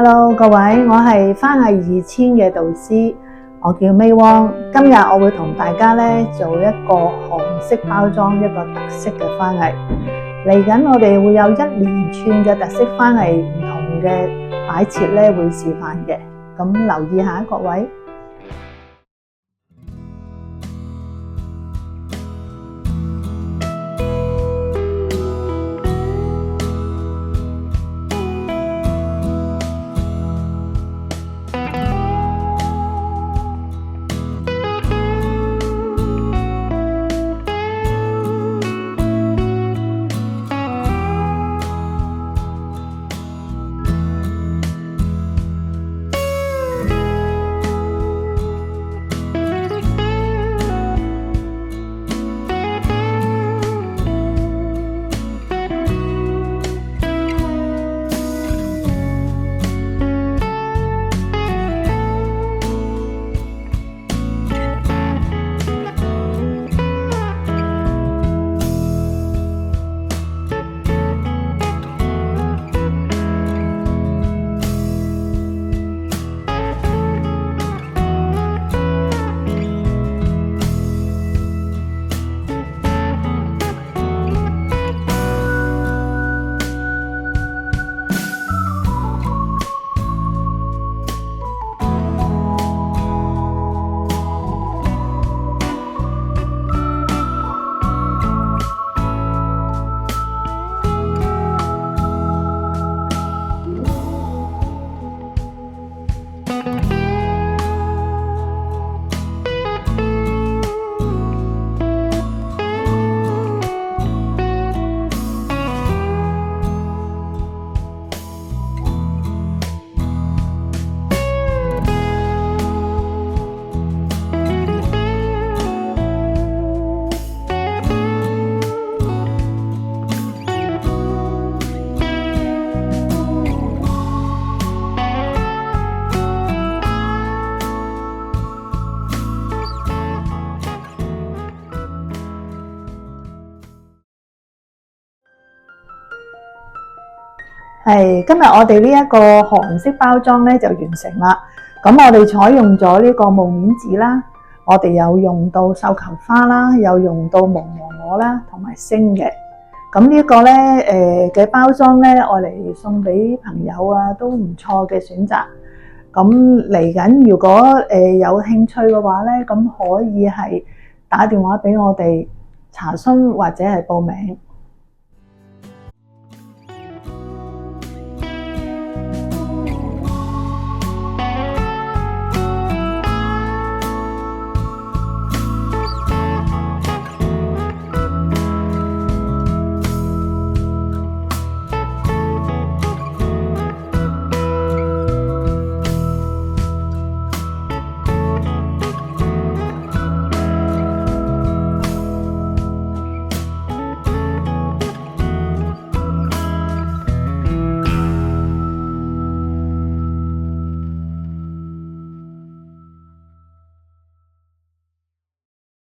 Hello， 各位，我係花藝2000嘅導師，我叫 May Wong。今日我會同大家咧做一個韓式包裝，一個特色嘅花藝。嚟緊我哋會有一連串嘅特色花藝唔同嘅擺設咧會示範嘅，咁留意下各位。今日我哋呢一個韓式包裝咧就完成啦。咁我哋採用咗呢個木面紙啦，我哋有用到繡球花啦，有用到木鵝啦，同埋星嘅。咁呢個咧嘅包裝咧，我嚟送俾朋友啊，都唔錯嘅選擇。咁嚟緊如果有興趣嘅話咧，咁可以係打電話俾我哋查詢或者係報名。